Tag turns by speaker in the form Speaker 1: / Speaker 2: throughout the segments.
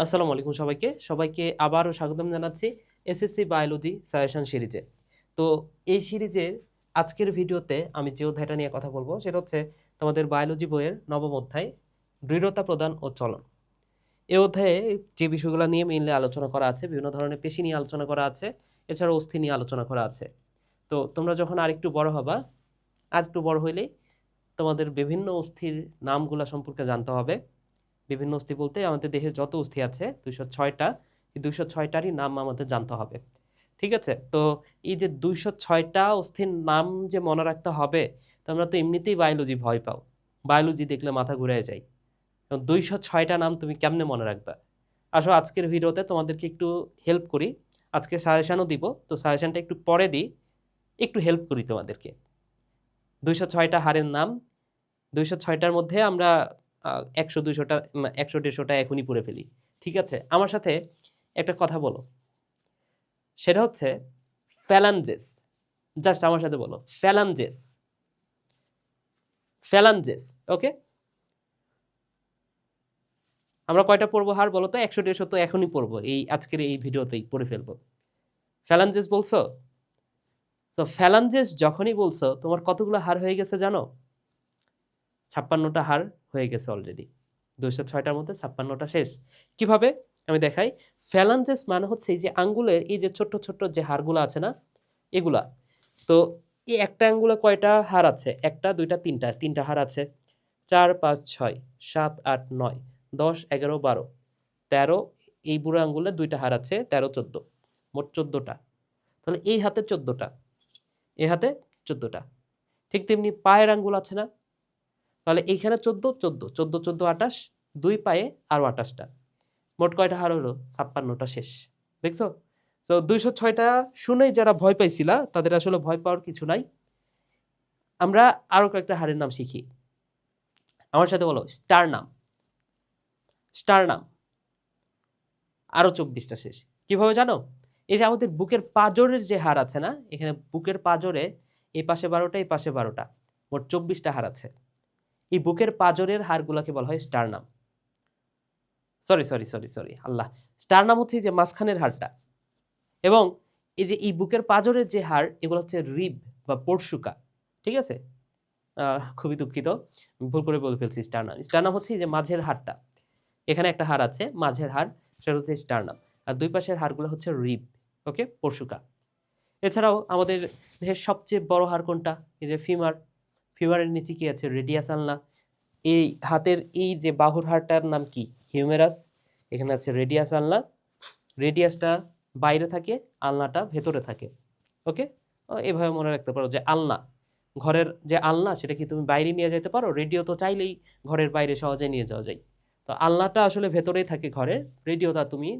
Speaker 1: আসসালামু আলাইকুম সবাইকে আবারও স্বাগতম জানাচ্ছি এসএসসি বায়োলজি সাজেশন সিরিজে। তো এই সিরিজের আজকের ভিডিওতে আমি যে অধ্যায়টা নিয়ে কথা বলবো সেটা হচ্ছে তোমাদের বায়োলজি বইয়ের নবম অধ্যায় দৃঢ়তা প্রদান ও চলন। এই অধ্যায়ে যে বিষয়গুলো নিয়ে মেইনলি আলোচনা করা আছে, বিভিন্ন ধরনের পেশি নিয়ে আলোচনা করা আছে, এছাড়াও অস্থি নিয়ে আলোচনা করা আছে। তো তোমরা যখন আরেকটু বড় হবা, আরেকটু বড় হইলেই তোমাদের বিভিন্ন অস্থির নামগুলা সম্পর্কে জানতে হবে। বিভিন্ন অস্থি বলতে আমাদের দেহে যত অস্থি আছে 206টা, এই 206টারই নাম আমাদের জানতে হবে। ঠিক আছে? তো এই যে 206টা অস্থির নাম যে মনে রাখতে হবে, তোমরা তো এমনিতেই বায়োলজি ভয় পাও, বায়োলজি দেখলে মাথা ঘুরে যায়। 206টা নাম তুমি কেমনে মনে রাখবা? আসো আজকের ভিডিওতে তোমাদেরকে একটু হেল্প করি। আজকে সাজেশনও দিব, তো সাজেশনটা একটু পরে দিই, একটু হেল্প করি তোমাদেরকে। 206টা হাড়ের নাম, 206টার মধ্যে আমরা 100-200টা 100-150টা এখনই পড়ে ফেলি। ঠিক আছে? আমার সাথে একটা কথা বলো, সেটা হচ্ছে ফ্যালাঞ্জেস। জাস্ট আমার সাথে বলো ফ্যালাঞ্জেস। ফ্যালাঞ্জেস, ওকে? আমরা কয়টা পড়বো হার বলো তো? 100-150 তো এখনই পড়বো, এই আজকের এই ভিডিওতেই পড়ে ফেলবো। ফ্যালাঞ্জেস বলছো? তো ফ্যালাঞ্জেস যখনই বলছো তোমার কতগুলো হার হয়ে গেছে জানো? 56টা হার হয়ে গেছে অলরেডি। 206টার মধ্যে 56টা শেষ। কিভাবে? আমি দেখাই। ফ্যালাঞ্জেস মানে হচ্ছে এই যে আঙ্গুলের এই যে ছোট্ট ছোট্ট যে হাড়গুলো আছে না, এগুলা। তো এই একটা আঙ্গুলে কয়টা হাড় আছে? 1টা 2টা 3টা, 3টা হাড় আছে। 4 5 6 7 8 9 10 11 12 13। এই বুড়ো আঙ্গুলে 2টা হাড় আছে, 13 14, মোট 14টা। তাহলে এই হাতে 14টা, এই হাতে 14টা। ঠিক তেমনি পায়ের আঙ্গুল আছে না, তাহলে এইখানে 14 14 14 14 28, 2 পায়ে আরো 28টা, মোট কয়টা হার হলো? 56টা শেষ। দেখছো? তো 206টা শুনেই যারা ভয় পাইছিলা তাদের আসলে ভয় পাওয়ার কিছু নাই। আমরা আরো কয়েকটা হাড়ের নাম শিখি। আমার সাথে বলো স্টার নাম। স্টার নাম আরো 24টা শেষ। কিভাবে জানো? এই যে আমাদের বুকের পাঁজরের যে হাড় আছে না, এখানে বুকের পাঁজরে এই পাশে 12টা, এই পাশে 12টা, মোট 24টা হাড় আছে। এই বুকের পাঁজরের হাড়গুলোকে বলা হয় স্টার নাম। সরি সরি সরি সরি আল্লাহ, স্টার নাম হচ্ছে যে মাঝখানের হাড়টা। এবং এই যে এই বুকের পাঁজরের যে হাড়, এগুলো হচ্ছে রিব বা পরশুকা। ঠিক আছে? খুবই দুঃখিত, ভুল করে বলে ফেলছি স্টারনাম। স্টারনাম হচ্ছে এই যে মাঝের হাড়টা, এখানে একটা হাড় আছে মাঝের হাড়, সেটা হচ্ছে স্টারনাম। আর দুই পাশের হাড়গুলো হচ্ছে রিব, ওকে, পরশুকা। এছাড়াও আমাদের দেহের সবচেয়ে বড় হাড় কোনটা? এই যে ফিমার। ফিমারের নিচে কি আছে? রেডিয়াস আলনা। এই হাতের এই যে বাহুর হাড়টার নাম কি? হিউমেরাস। এখানে আছে রেডিয়াস আলনা। রেডিয়াসটা বাইরে থাকে, আলনাটা ভেতরে থাকে। ওকে? এভাবে মনে রাখতে পারো যে আলনা, ঘরের যে আলনা সেটা কি তুমি বাইরে নিয়ে যেতে পারো? রেডিও তো চাইলেই ঘরের বাইরে সহজে নিয়ে যাওয়া যায়। তো আলনাটা আসলে ভেতরেই থাকে ঘরের, রেডিওটা তুমি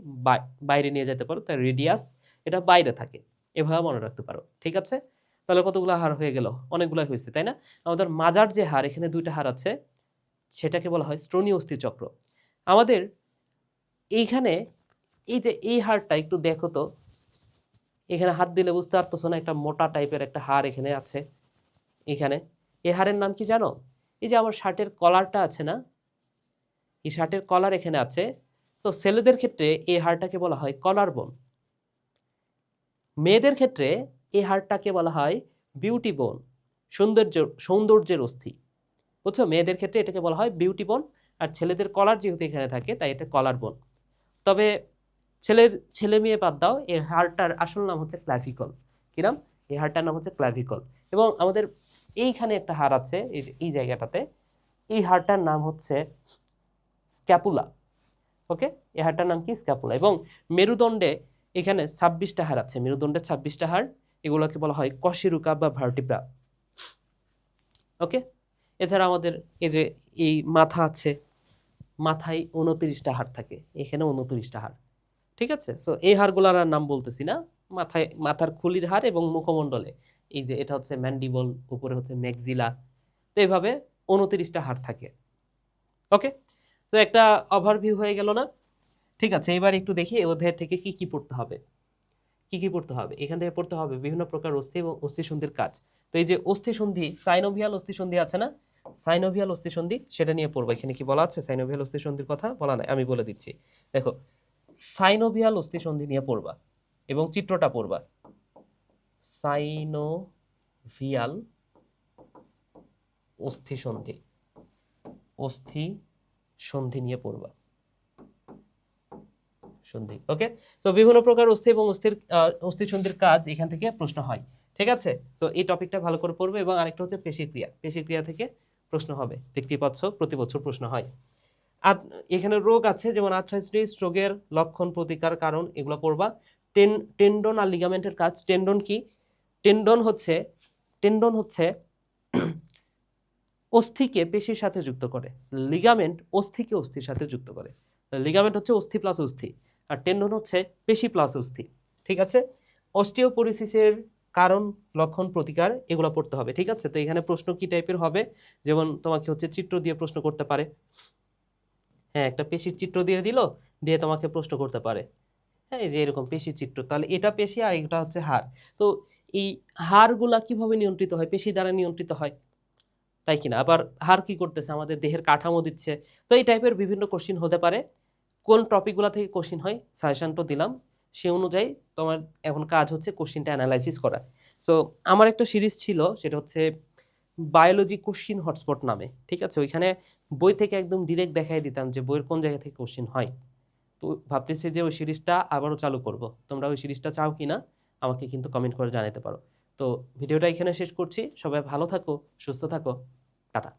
Speaker 1: বাইরে নিয়ে যেতে পারো, তাই রেডিয়াস এটা বাইরে থাকে। এভাবে মনে রাখতে পারো। ঠিক আছে? তাহলে কতগুলো হাড় হয়ে গেল? অনেকগুলো হয়েছে, তাই না? আমাদের মাজার যে হাড়, এখানে 2টা হাড় আছে, সেটাকে বলা হয় শ্রোণী অস্থিচক্র। আমাদের এইখানে এই যে এই হাড়টা একটু দেখো তো, এখানে হাত দিলে বুঝতে পারতেছো না, একটা মোটা টাইপের একটা হাড় এখানে আছে। এখানে এই হাড়ের নাম কি জানো? এই যে আমার শার্টের কলারটা আছে না, এই শার্টের কলার এখানে আছে। তো ছেলেদের ক্ষেত্রে এই হাড়টাকে বলা হয় কলার বোন। মেয়েদের ক্ষেত্রে এই হাড়টাকে বলা হয় বিউটি বোন, সৌন্দর্যের অস্থি। বুঝছো? মেয়েদের ক্ষেত্রে এটাকে বলা হয় বিউটি বোন, আর ছেলেদের কলার যেহেতু এখানে থাকে তাই এটা কলার বোন। তবে ছেলে মেয়ে বাদ দাও, এই হাড়টার আসল নাম হচ্ছে ক্ল্যাভিকল। কি নাম? এই হাড়টার নাম হচ্ছে ক্ল্যাভিকল। এবং আমাদের এইখানে একটা হাড় আছে, এই যে এই জায়গাটাতে, এই হাড়টার নাম হচ্ছে স্ক্যাপুলা। ওকে? এই হাড়টার নাম কি? স্ক্যাপুলা। এবং মেরুদণ্ডে এখানে 26টা হাড় আছে, মেরুদণ্ডের 26টা হাড়, এগুলোকে বলা হয় কশেরুকা বা ভার্টিব্রা। ওকে? এছাড়া আমাদের এই যে এই মাথা আছে, মাথায় 29টা হাড় থাকে, এখানে 29টা হাড়। ঠিক আছে? সো এই হাড়গুলার আর নাম বলতেছি না। মাথার খুলির হাড় এবং মুখমণ্ডলে এই যে এটা হচ্ছে ম্যান্ডিবল, উপরে হচ্ছে ম্যাক্সিলা। তো এইভাবে 29টা হাড় থাকে। ওকে? তো একটা ওভারভিউ হয়ে গেল না? ঠিক আছে, এবার একটু দেখি এই অধ্যায় থেকে কি কি পড়তে হবে। কি কি পড়তে হবে? এখান থেকে পড়তে হবে বিভিন্ন প্রকার অস্থি এবং অস্থিসন্ধির কাজ। তো এই যে অস্থিসন্ধি, সাইনোভিয়াল অস্থিসন্ধি আছে না, সাইনোভিয়াল অস্থিসন্ধি সেটা নিয়ে পড়বা। এখানে কি বলা আছে সাইনোভিয়াল অস্থিসন্ধির কথা? বলা নাই, আমি বলে দিচ্ছি। দেখো, সাইনোভিয়াল অস্থিসন্ধি নিয়ে পড়বা এবং চিত্রটা পড়বা। সাইনোভিয়াল অস্থিসন্ধি অস্থিসন্ধি নিয়ে পড়বা, সন্ধি। ওকে, সো বিভিন্ন প্রকার অস্থি এবং অস্থিসন্ধির কাজ এখান থেকে প্রশ্ন হয়। ঠিক আছে, সো এই টপিকটা ভালো করে পড়বে। এবং আরেকটা হচ্ছে পেশিক্রিয়া, পেশিক্রিয়া থেকে প্রশ্ন হবে, দেখতেই পাচ্ছ প্রতি বছর প্রশ্ন হয়। আর এখানে রোগ আছে যেমন আর্থ্রাইটিস রোগের লক্ষণ, প্রতিকার, কারণ, এগুলো পড়বা। টেন্ডন আর লিগামেন্টের কাজ। টেন্ডন কি? টেন্ডন হচ্ছে অস্থিকে পেশির সাথে যুক্ত করে, লিগামেন্ট অস্থিকে অস্থির সাথে যুক্ত করে। লিগামেন্ট হচ্ছে অস্থি প্লাস অস্থি, আর টেন্ডন হচ্ছে পেশি প্লাস অস্থি। ঠিক আছে, অস্টিওপোরিসিসের কারণ, লক্ষণ, প্রতিকার, এগুলো পড়তে হবে। ঠিক আছে, তো এখানে প্রশ্ন কি টাইপের হবে? যেমন তোমাকে হচ্ছে চিত্র দিয়ে প্রশ্ন করতে পারে। হ্যাঁ, একটা পেশির চিত্র দিয়ে দিল, দিয়ে তোমাকে প্রশ্ন করতে পারে। হ্যাঁ, এই যে এরকম পেশির চিত্র, তাহলে এটা পেশি আর এটা হচ্ছে হাড়। তো এই হাড়গুলা কিভাবে নিয়ন্ত্রিত হয়? পেশি দ্বারা নিয়ন্ত্রিত হয়, তাই কিনা? আবার হাড় কি করতেছে? আমাদের দেহের কাঠামো দিচ্ছে। তো এই টাইপের বিভিন্ন কোশ্চিন হতে পারে। কোন টপিকগুলো থেকে কোশ্চিন হয় সাজেশন তো দিলাম, সে অনুযায়ী তোমার এখন কাজ হচ্ছে কোশ্চিনটা অ্যানালাইসিস করা। সো আমার একটা সিরিজ ছিল, সেটা হচ্ছে বায়োলজি কোশ্চিন হটস্পট নামে। ঠিক আছে, ওইখানে বই থেকে একদম ডিরেক্ট দেখাই দিতাম যে বইয়ের কোন জায়গা থেকে কোশ্চিন হয়। তো ভাবতেছি যে ওই সিরিজটা আবারও চালু করব। তোমরা ওই সিরিজটা চাও কি না আমাকে কিন্তু কমেন্ট করে জানাতে পারো। তো ভিডিওটা এখানে শেষ করছি। সবাই ভালো থাকো, সুস্থ থাকো, টাটা।